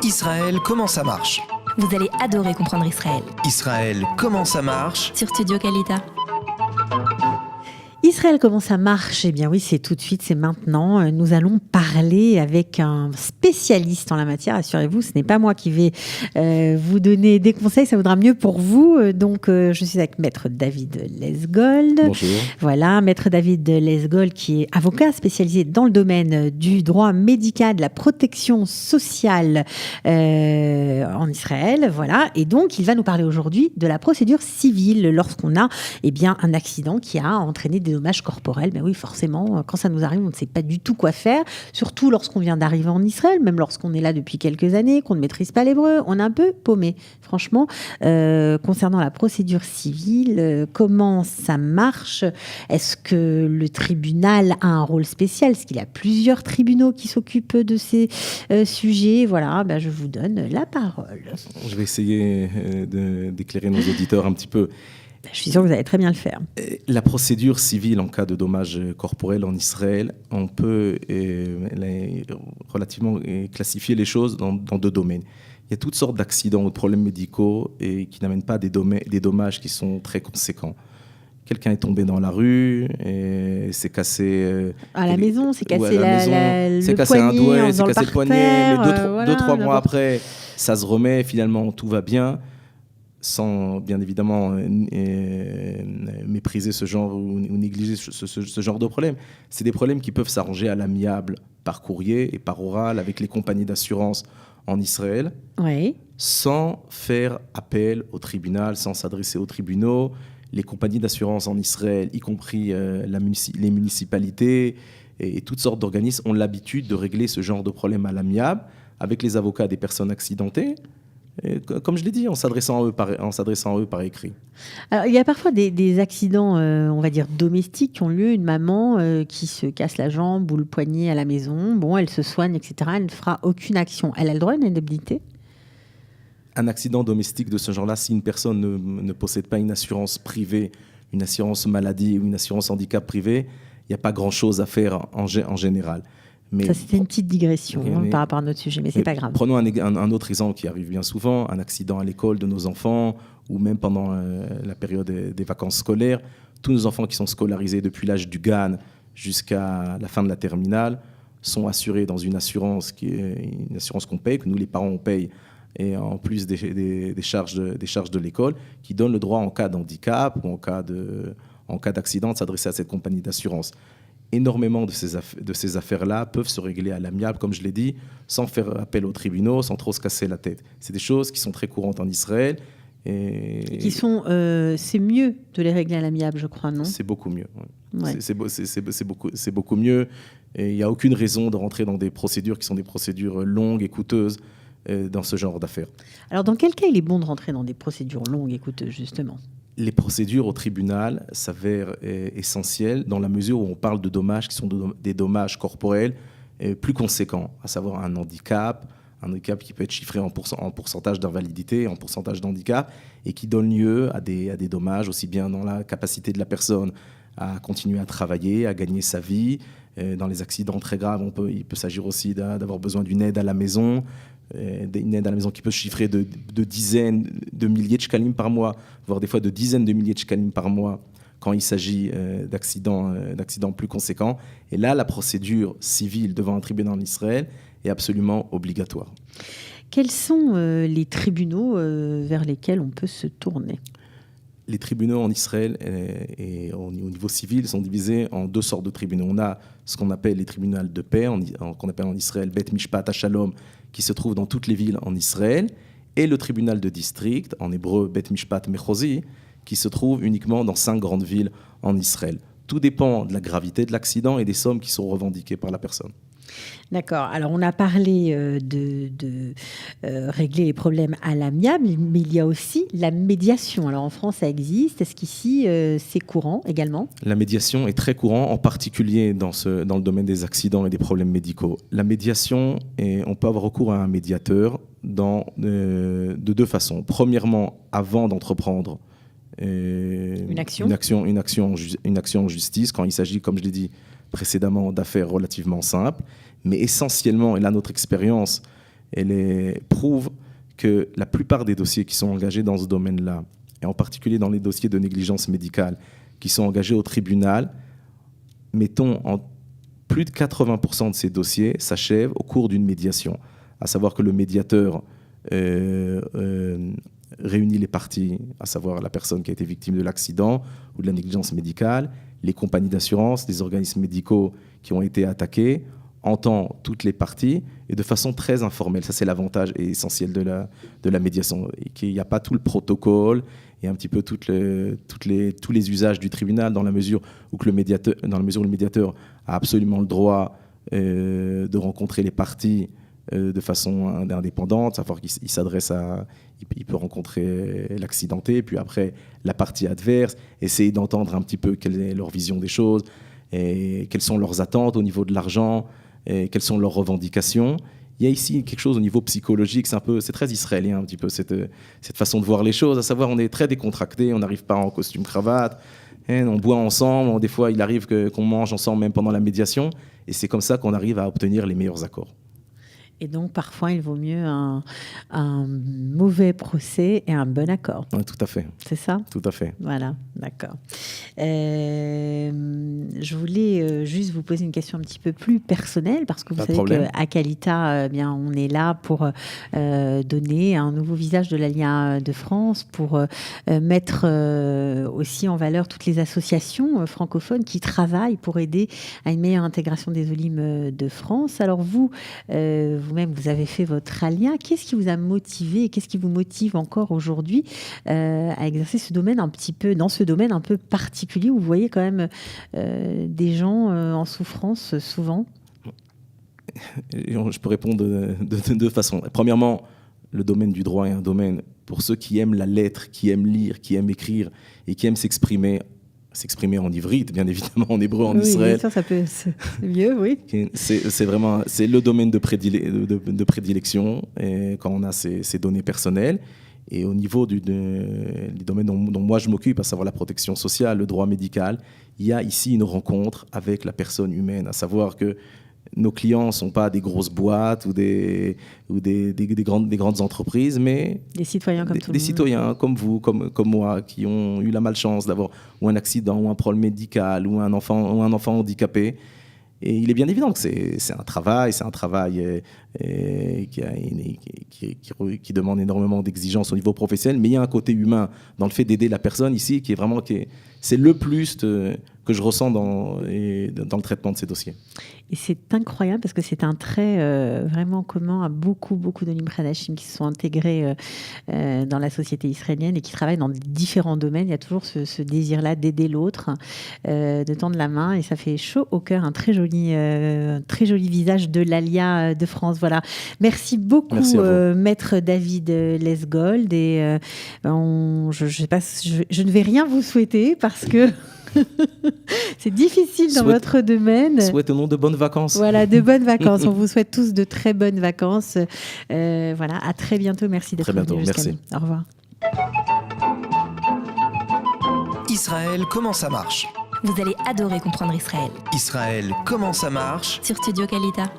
Israël, comment ça marche? Vous allez adorer comprendre Israël. Israël, comment ça marche? Sur Studio Kalita. Israël, comment ça marche? Eh bien oui, c'est tout de suite, c'est maintenant. Nous allons parler avec un spécialiste en la matière. Assurez-vous, ce n'est pas moi qui vais vous donner des conseils, ça vaudra mieux pour vous. Donc, je suis avec Maître David Lesgold. Bonjour. Voilà, Maître David Lesgold qui est avocat spécialisé dans le domaine du droit médical, de la protection sociale en Israël. Voilà, et donc il va nous parler aujourd'hui de la procédure civile lorsqu'on a un accident qui a entraîné des dommages corporels. Mais oui, forcément, quand ça nous arrive, on ne sait pas du tout quoi faire, surtout lorsqu'on vient d'arriver en Israël, même lorsqu'on est là depuis quelques années, qu'on ne maîtrise pas l'hébreu, on est un peu paumé. Franchement, concernant la procédure civile, comment ça marche? Est-ce que le tribunal a un rôle spécial? Est-ce qu'il y a plusieurs tribunaux qui s'occupent de ces sujets? Voilà, je vous donne la parole. Je vais essayer d'éclairer nos auditeurs un petit peu. Je suis sûre que vous allez très bien le faire. La procédure civile en cas de dommages corporels en Israël, on peut relativement classifier les choses dans deux domaines. Il y a toutes sortes d'accidents ou de problèmes médicaux et qui n'amènent pas des dommages qui sont très conséquents. Quelqu'un est tombé dans la rue, et s'est cassé... à la maison, s'est cassé le poignet, s'est cassé le poignet, mais deux, trois mois après, ça se remet, finalement, tout va bien, sans bien évidemment mépriser ce genre ou négliger ce genre de problème. C'est des problèmes qui peuvent s'arranger à l'amiable par courrier et par oral avec les compagnies d'assurance en Israël, oui, sans faire appel au tribunal, sans s'adresser aux tribunaux. Les compagnies d'assurance en Israël, y compris les municipalités et toutes sortes d'organismes, ont l'habitude de régler ce genre de problème à l'amiable avec les avocats des personnes accidentées. Et comme je l'ai dit, en s'adressant à eux par écrit. Alors, il y a parfois des accidents, on va dire domestiques, qui ont lieu. Une maman qui se casse la jambe ou le poignet à la maison. Bon, elle se soigne, etc. Elle ne fera aucune action. Elle a le droit à une indemnité? Un accident domestique de ce genre-là, si une personne ne possède pas une assurance privée, une assurance maladie ou une assurance handicap privée, il n'y a pas grand-chose à faire en général. Mais ça, c'était une petite digression par rapport à notre sujet, mais c'est pas grave. Prenons un autre exemple qui arrive bien souvent, un accident à l'école de nos enfants, ou même pendant la période des vacances scolaires. Tous nos enfants qui sont scolarisés depuis l'âge du GAN jusqu'à la fin de la terminale sont assurés dans une assurance qui est une assurance qu'on paye, que nous les parents on paye, et en plus des charges de l'école, qui donne le droit en cas d'handicap ou en cas d'accident de s'adresser à cette compagnie d'assurance. Énormément de ces affaires-là peuvent se régler à l'amiable, comme je l'ai dit, sans faire appel aux tribunaux, sans trop se casser la tête. C'est des choses qui sont très courantes en Israël. C'est mieux de les régler à l'amiable, je crois, non? C'est beaucoup mieux. Oui. Ouais. C'est beaucoup mieux. Et il n'y a aucune raison de rentrer dans des procédures qui sont des procédures longues et coûteuses dans ce genre d'affaires. Alors, dans quel cas il est bon de rentrer dans des procédures longues et coûteuses, justement? Les procédures au tribunal s'avèrent essentielles dans la mesure où on parle de dommages qui sont des dommages corporels plus conséquents, à savoir un handicap qui peut être chiffré en pourcentage d'invalidité, en pourcentage d'handicap, et qui donne lieu à des dommages aussi bien dans la capacité de la personne à continuer à travailler, à gagner sa vie. Dans les accidents très graves, il peut s'agir aussi d'avoir besoin d'une aide à la maison, une aide à la maison qui peut se chiffrer de dizaines de milliers de shekalim par mois, voire des fois de dizaines de milliers de shekalim par mois quand il s'agit d'accidents plus conséquents. Et là, la procédure civile devant un tribunal en Israël est absolument obligatoire. Quels sont les tribunaux vers lesquels on peut se tourner? Les tribunaux en Israël et au niveau civil sont divisés en deux sortes de tribunaux. On a ce qu'on appelle les tribunaux de paix, qu'on appelle en Israël Bet Mishpat HaShalom, qui se trouve dans toutes les villes en Israël, et le tribunal de district, en hébreu Bet Mishpat Mechozi, qui se trouve uniquement dans 5 grandes villes en Israël. Tout dépend de la gravité de l'accident et des sommes qui sont revendiquées par la personne. D'accord. Alors, on a parlé de régler les problèmes à l'amiable, mais il y a aussi la médiation. Alors, en France, ça existe. Est-ce qu'ici, c'est courant également? La médiation est très courant, en particulier dans le domaine des accidents et des problèmes médicaux. La médiation, on peut avoir recours à un médiateur de deux façons. Premièrement, avant d'entreprendre une action en justice, quand il s'agit, comme je l'ai dit, précédemment d'affaires relativement simples, mais essentiellement, et là notre expérience, prouve que la plupart des dossiers qui sont engagés dans ce domaine-là, et en particulier dans les dossiers de négligence médicale, qui sont engagés au tribunal, mettons en plus de 80% de ces dossiers s'achèvent au cours d'une médiation, à savoir que le médiateur réunit les parties, à savoir la personne qui a été victime de l'accident ou de la négligence médicale, les compagnies d'assurance, les organismes médicaux qui ont été attaqués, entend toutes les parties et de façon très informelle. Ça, c'est l'avantage essentiel de la médiation. Il n'y a pas tout le protocole et un petit peu tous les usages du tribunal dans la mesure où le médiateur a absolument le droit de rencontrer les parties de façon indépendante, savoir qu'il s'adresse il peut rencontrer l'accidenté, puis après la partie adverse, essayer d'entendre un petit peu quelle est leur vision des choses, et quelles sont leurs attentes au niveau de l'argent, et quelles sont leurs revendications. Il y a ici quelque chose au niveau psychologique, c'est très israélien un petit peu cette façon de voir les choses, à savoir on est très décontracté, on n'arrive pas en costume cravate, on boit ensemble, des fois il arrive qu'on mange ensemble même pendant la médiation, et c'est comme ça qu'on arrive à obtenir les meilleurs accords. Et donc, parfois, il vaut mieux un mauvais procès et un bon accord. Oui, tout à fait. C'est ça ? Tout à fait. Voilà, d'accord. Je voulais juste vous poser une question un petit peu plus personnelle, parce que vous savez qu'à Qualita, on est là pour donner un nouveau visage de l'Alliance de France, pour mettre aussi en valeur toutes les associations francophones qui travaillent pour aider à une meilleure intégration des Olim de France. Alors vous-même, vous avez fait votre alia. Qu'est-ce qui vous a motivé et qu'est-ce qui vous motive encore aujourd'hui à exercer dans ce domaine un peu particulier où vous voyez quand même des gens en souffrance souvent ? Je peux répondre de deux façons. Premièrement, le domaine du droit est un domaine pour ceux qui aiment la lettre, qui aiment lire, qui aiment écrire et qui aiment s'exprimer en ivrite, bien évidemment, en hébreu, en Israël. Oui, ça peut c'est mieux, oui. C'est le domaine de prédilection et quand on a ces données personnelles. Et au niveau du domaine dont moi je m'occupe, à savoir la protection sociale, le droit médical, il y a ici une rencontre avec la personne humaine, à savoir que nos clients ne sont pas des grosses boîtes ou des grandes entreprises, mais des citoyens comme tout le monde. Des citoyens comme vous, comme moi, qui ont eu la malchance d'avoir ou un accident, ou un problème médical, ou un enfant handicapé. Et il est bien évident que c'est un travail qui demande énormément d'exigences au niveau professionnel, mais il y a un côté humain dans le fait d'aider la personne ici c'est le plus que je ressens dans le traitement de ces dossiers. Et c'est incroyable parce que c'est un trait vraiment commun à beaucoup d'Olim Hadashim qui se sont intégrés dans la société israélienne et qui travaillent dans différents domaines. Il y a toujours ce désir-là d'aider l'autre, de tendre la main, et ça fait chaud au cœur. Un très joli visage de l'Alia de France. Voilà. Merci beaucoup, Maître David Lesgold. Et je ne vais rien vous souhaiter parce que c'est difficile dans votre domaine. Souhaitons de bonnes vacances. Voilà, de bonnes vacances. On vous souhaite tous de très bonnes vacances. Voilà, à très bientôt. Merci d'être venu jusqu'à nous. Au revoir. Israël, comment ça marche ? Vous allez adorer comprendre Israël. Israël, comment ça marche ? Sur Studio Qualita.